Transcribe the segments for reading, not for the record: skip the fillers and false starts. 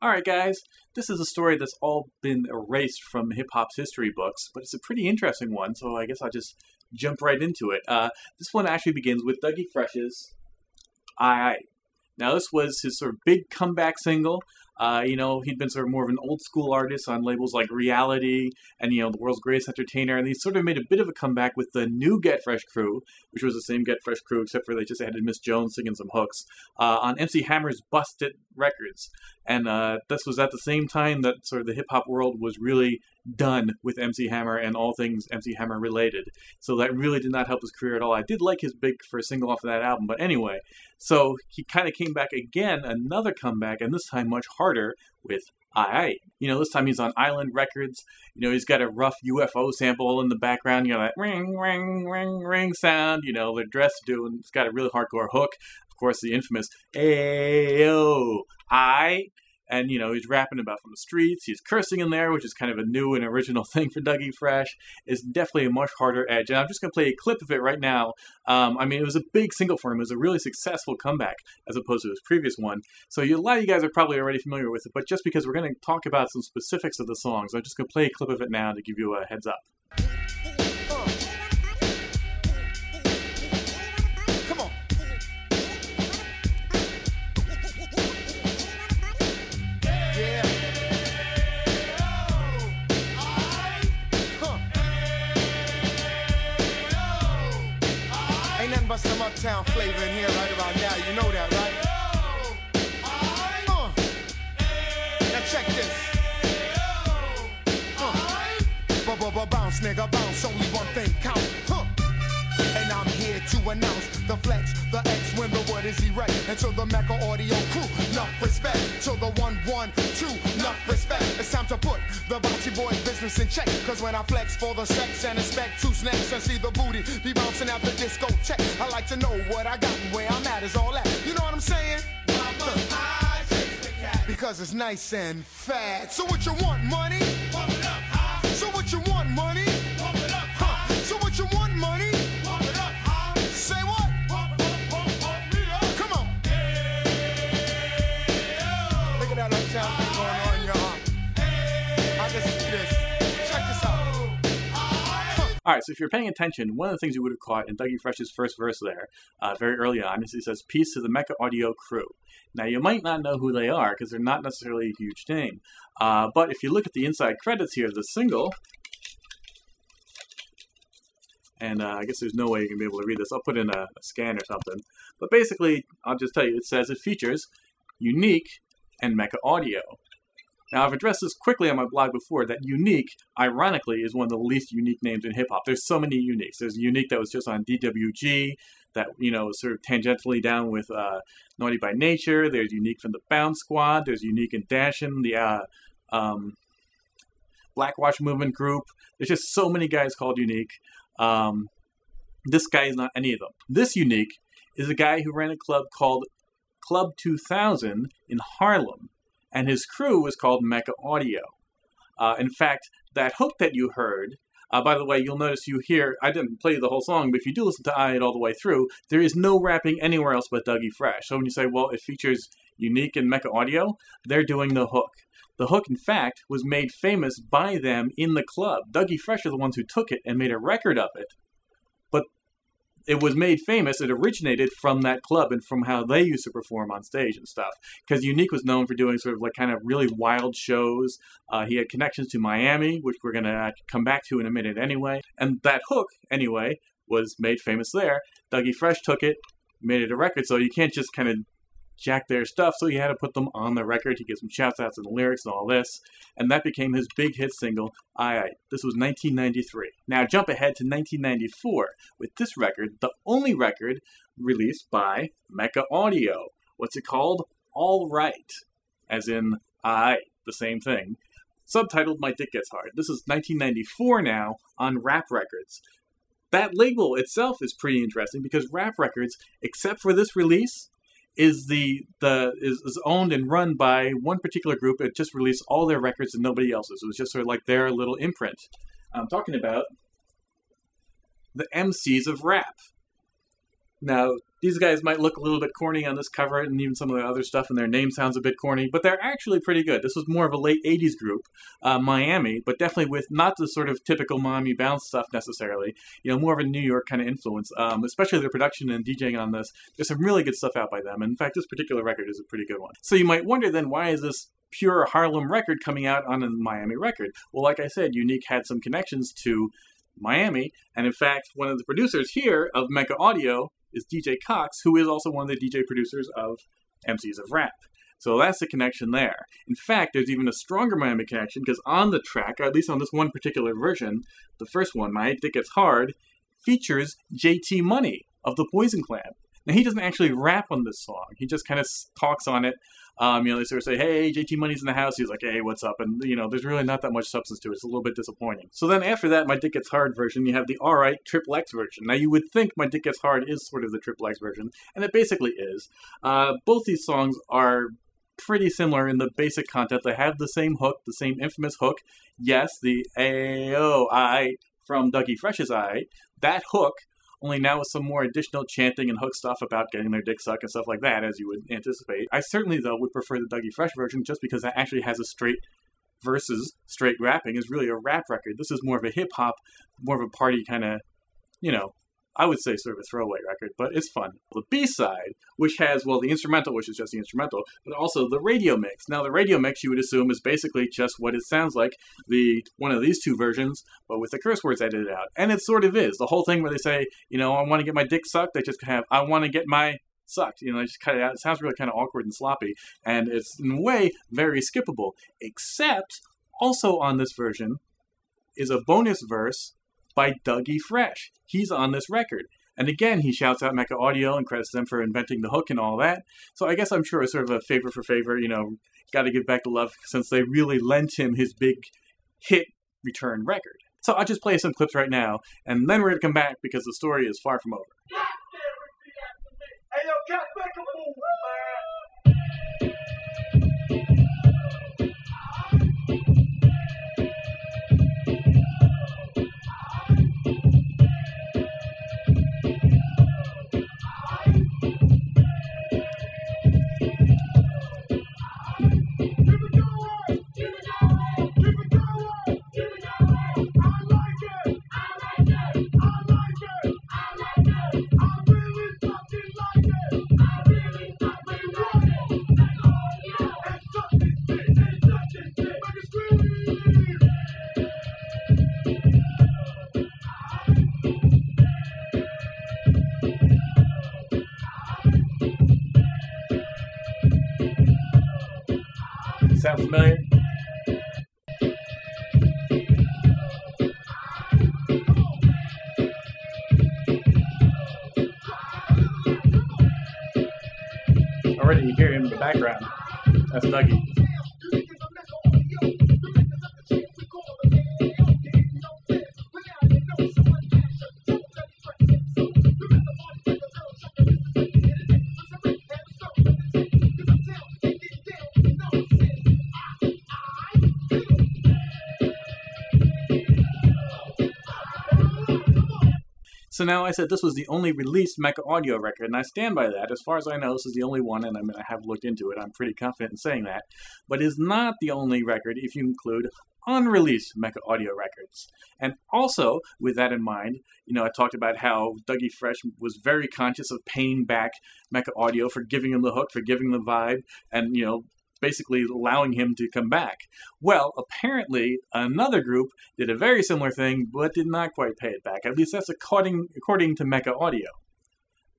Alright guys, this is a story that's all been erased from hip-hop's history books, but it's a pretty interesting one, so I guess I'll just jump right into it. This one actually begins with Dougie Fresh's I-ight. Now this was his sort of big comeback single. He'd been sort of more of an old school artist on labels like Reality and, The World's Greatest Entertainer, and he sort of made a bit of a comeback with the new Get Fresh crew, which was the same Get Fresh crew, except for they just added Miss Jones singing some hooks, on MC Hammer's Bust It Records. And this was at the same time that sort of the hip-hop world was really done with MC Hammer and all things MC Hammer related. So that really did not help his career at all. I did like his big first single off of that album, but anyway. So he kind of came back again, another comeback, and this time much harder with I-ight. This time he's on Island Records. He's got a rough UFO sample in the background, that ring, ring, ring, ring sound, they're dressed to do, and it's got a really hardcore hook. Of course, the infamous, Ayo, I. And, he's rapping about from the streets. He's cursing in there, which is kind of a new and original thing for Dougie Fresh. It's definitely a much harder edge. And I'm just going to play a clip of it right now. It was a big single for him. It was a really successful comeback as opposed to his previous one. So a lot of you guys are probably already familiar with it. But just because we're going to talk about some specifics of the songs, I'm just going to play a clip of it now to give you a heads up. Ain't nothing but some uptown flavor in here right about now. You know that, right? Now check this. Bounce, nigga, bounce. Only one thing count. And I'm here to announce the flex, the X, when the word is erect. And to the Mecca audio crew, enough respect. To the 112, enough respect. It's time to put the bouncy boy business in check. Cause when I flex for the sex and expect two snacks and see the booty be bouncing out the disco check, I like to know what I got and where I'm at is all that. You know what I'm saying? Because it's nice and fat. So what you want, money? Pump it up high. So what you want, money? Pump it up high. So what you want, money? Pump it up high. Say what? Pump me up. Come on. Look at that uptown thing going on, y'all. I just see this. Check this out. Alright, so if you're paying attention, one of the things you would have caught in Dougie Fresh's first verse there, very early on, is he says, "Peace to the Mecca Audio crew." Now, you might not know who they are, because they're not necessarily a huge name. But if you look at the inside credits here of the single, and I guess there's no way you can be able to read this. I'll put in a scan or something. But basically, I'll just tell you, it says it features I-ight and Mecca Audio. Now, I've addressed this quickly on my blog before, that I-ight, ironically, is one of the least unique names in hip-hop. There's so many uniques. There's I-ight that was just on DWG, that, was sort of tangentially down with Naughty by Nature. There's I-ight from the Bounce Squad. There's I-ight and Dashin', the Blackwatch Movement group. There's just so many guys called I-ight. This guy is not any of them. This I-ight is a guy who ran a club called Club 2000 in Harlem. And his crew was called Mecca Audio. In fact, that hook that you heard, by the way, you'll notice you hear, I didn't play the whole song, but if you do listen to I-ight all the way through, there is no rapping anywhere else but Dougie Fresh. So when you say, well, it features I-ight and Mecca Audio, they're doing the hook. The hook, in fact, was made famous by them in the club. Dougie Fresh are the ones who took it and made a record of it. But it was made famous, it originated from that club and from how they used to perform on stage and stuff. Because I-ight was known for doing sort of like kind of really wild shows. He had connections to Miami, which we're going to come back to in a minute anyway. And that hook, anyway, was made famous there. Dougie Fresh took it, made it a record, so you can't just kind of jack their stuff, so he had to put them on the record. He gives them shouts outs in the lyrics and all this, and that became his big hit single, I-ight. This was 1993. Now jump ahead to 1994 with this record, the only record released by Mecca Audio. What's it called? All Right, as in I-ight, the same thing. Subtitled My Dick Gets Hard. This is 1994 now on Rap Records. That label itself is pretty interesting because Rap Records, except for this release, is owned and run by one particular group. It just released all their records and nobody else's. It was just sort of like their little imprint. I'm talking about the MCs of Rap. Now, these guys might look a little bit corny on this cover, and even some of the other stuff, and their name sounds a bit corny, but they're actually pretty good. This was more of a late 80s group, Miami, but definitely with not the sort of typical Miami bounce stuff necessarily, more of a New York kind of influence, especially their production and DJing on this. There's some really good stuff out by them, and in fact, this particular record is a pretty good one. So you might wonder then, why is this pure Harlem record coming out on a Miami record? Well, like I said, Unique had some connections to Miami, and in fact, one of the producers here of Mecca Audio is DJ Cox, who is also one of the DJ producers of MCs of Rap. So that's the connection there. In fact, there's even a stronger Miami connection, because on the track, or at least on this one particular version, the first one, My Dick Gets Hard, features JT Money of the Poison Clan. Now, he doesn't actually rap on this song. He just kind of talks on it. They sort of say, hey, JT Money's in the house. He's like, hey, what's up? And, there's really not that much substance to it. It's a little bit disappointing. So then after that, My Dick Gets Hard version, you have the I-ight Triple X version. Now, you would think My Dick Gets Hard is sort of the Triple X version, and it basically is. Both these songs are pretty similar in the basic content. They have the same hook, the same infamous hook. Yes, the Ayo, I from Dougie Fresh's I-ight. That hook, only now with some more additional chanting and hook stuff about getting their dick sucked and stuff like that, as you would anticipate. I certainly, though, would prefer the Dougie Fresh version just because that actually has a straight versus straight rapping. Is really a rap record. This is more of a hip-hop, more of a party kind of, I would say sort of a throwaway record, but it's fun. The B-side, which has, well, the instrumental, which is just the instrumental, but also the radio mix. Now, the radio mix, you would assume, is basically just what it sounds like, one of these two versions, but with the curse words edited out. And it sort of is. The whole thing where they say, I want to get my dick sucked, they just have, I want to get my sucked. They just cut it out. It sounds really kind of awkward and sloppy, and it's, in a way, very skippable. Except, also on this version, is a bonus verse by Dougie Fresh. He's on this record. And again, he shouts out Mecca Audio and credits them for inventing the hook and all that. So I guess I'm sure it's sort of a favor for favor, got to give back the love since they really lent him his big hit return record. So I'll just play some clips right now, and then we're going to come back because the story is far from over. Hey, yo, cat, back up, move, Sound familiar? Already you hear him in the background. That's Dougie. So now I said this was the only released Mecca Audio record, and I stand by that. As far as I know, this is the only one, and I have looked into it. I'm pretty confident in saying that. But it is not the only record if you include unreleased Mecca Audio records. And also, with that in mind, I talked about how Dougie Fresh was very conscious of paying back Mecca Audio for giving him the hook, for giving the vibe, and, basically allowing him to come back. Well, apparently, another group did a very similar thing, but did not quite pay it back. At least that's according to Mecca Audio.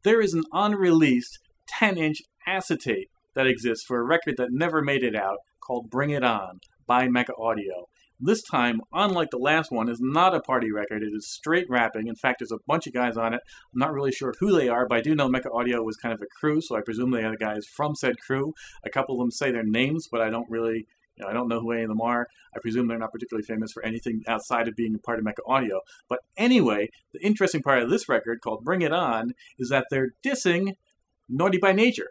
There is an unreleased 10-inch acetate that exists for a record that never made it out called Bring It On by Mecca Audio. This time, unlike the last one, is not a party record. It is straight rapping. In fact, there's a bunch of guys on it. I'm not really sure who they are, but I do know Mecca Audio was kind of a crew, so I presume they are the guys from said crew. A couple of them say their names, but I don't really, I don't know who any of them are. I presume they're not particularly famous for anything outside of being a part of Mecca Audio. But anyway, the interesting part of this record, called Bring It On, is that they're dissing Naughty by Nature.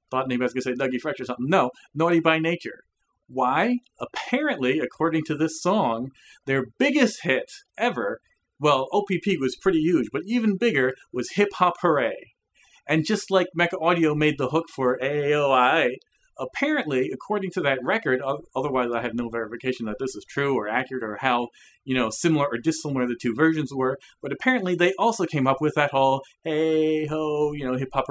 Thought maybe I was going to say Dougie Fresh or something. No, Naughty by Nature. Why? Apparently, according to this song, their biggest hit ever, well, OPP was pretty huge, but even bigger was Hip Hop Hooray. And just like Mecha Audio made the hook for I-ight, apparently, according to that record, otherwise I have no verification that this is true or accurate or how, similar or dissimilar the two versions were, but apparently they also came up with that whole hey ho, hip hop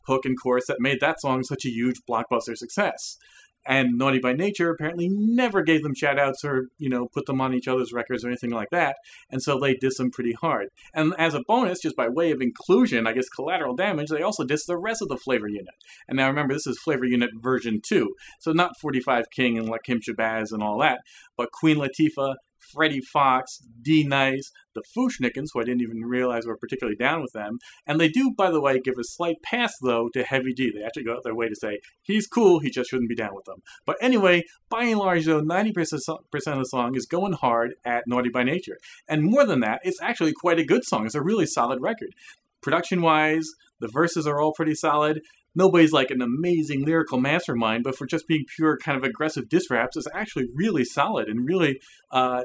hook and chorus that made that song such a huge blockbuster success. And Naughty by Nature apparently never gave them shout-outs or, put them on each other's records or anything like that. And so they diss them pretty hard. And as a bonus, just by way of inclusion, I guess collateral damage, they also diss the rest of the Flavor Unit. And now remember, this is Flavor Unit version 2. So not 45 King and Lakim Shabazz and all that, but Queen Latifah, Freddie Fox, D-Nice, the Fushnikins, who I didn't even realize were particularly down with them. And they do, by the way, give a slight pass, though, to Heavy D. They actually go out their way to say, he's cool, he just shouldn't be down with them. But anyway, by and large, though, 90% of the song is going hard at Naughty by Nature. And more than that, it's actually quite a good song. It's a really solid record. Production-wise, the verses are all pretty solid. Nobody's like an amazing lyrical mastermind, but for just being pure kind of aggressive diss raps, it's actually really solid and really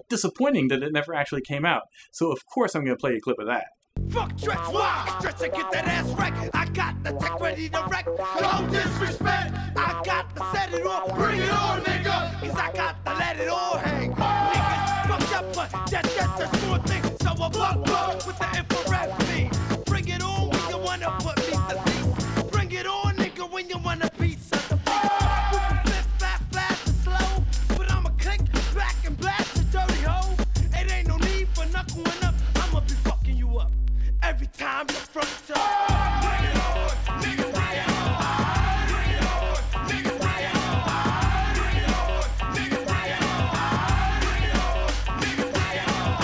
disappointing that it never actually came out. So of course I'm going to play a clip of that. Fuck Stretch, why? Stretch to get that ass right. I got the tech ready to wreck. No disrespect. I got to set it off. Bring it on, nigga. Cause I got to let it all hang. Niggas fucked up, but that's the smooth thing. So I fuck up with the infrared beam. Bring it on when you wanna put me to cease. Bring it on, nigga, when you want a piece of the beat. We can flip fast and slow, but I'ma click back and blast the dirty hoe. It ain't no need for knuckling up. I'ma be fucking you up every time you're front up. Bring it on, niggas, bring it on. Bring it on, niggas, bring it on. Bring it on, niggas, bring it on. Bring it on, niggas, bring it on.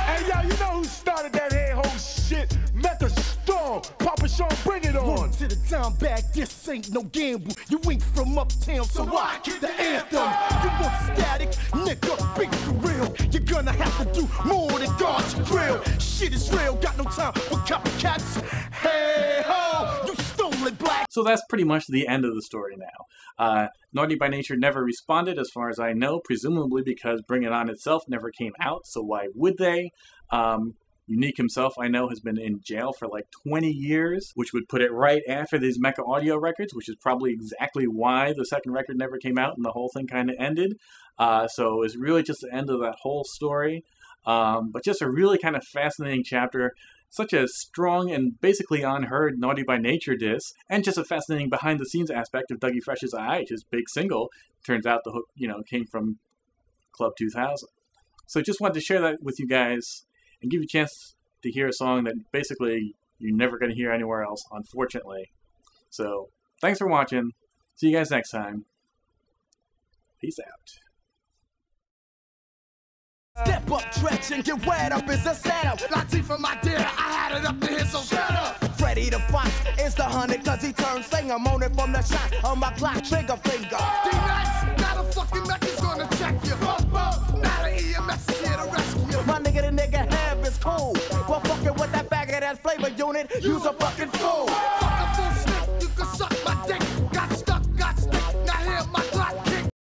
Hey, yo, you know who started that head hole shit? Method Storm, Papa Sean, bring it on. To the town bag, this ain't no gamble. You ain't from uptown, so I get the anthem. You want static, nigga, big for real. You're gonna have to do more than guard your grill. Shit is real, got no time for copycats. Hey ho, you stolen black. So that's pretty much the end of the story now. Naughty by Nature never responded, as far as I know, presumably because Bring It On itself never came out, so why would they? Unique himself, I know, has been in jail for like 20 years, which would put it right after these Mecha Audio records, which is probably exactly why the second record never came out and the whole thing kind of ended. So it's really just the end of that whole story. But just a really kind of fascinating chapter. Such a strong and basically unheard Naughty by Nature diss, and just a fascinating behind-the-scenes aspect of Dougie Fresh's I-ight, his big single. Turns out the hook, came from Club 2000. So just wanted to share that with you guys and give you a chance to hear a song that basically you're never going to hear anywhere else, unfortunately. So, thanks for watching. See you guys next time. Peace out. Step up, Tretch, and get wet up is a setup. Latifah, my dear, I had it up to here, so shut up. Freddie the Fox is the hunter, cause he turned singer. Moaning from the shot on my clock, trigger finger. D-Nice, now the fucking Mech is gonna check you. Now the EMS is here to rescue you. My nigga, the nigga have is cool. Well, fucking with that bag of that Flavor Unit, use a fucking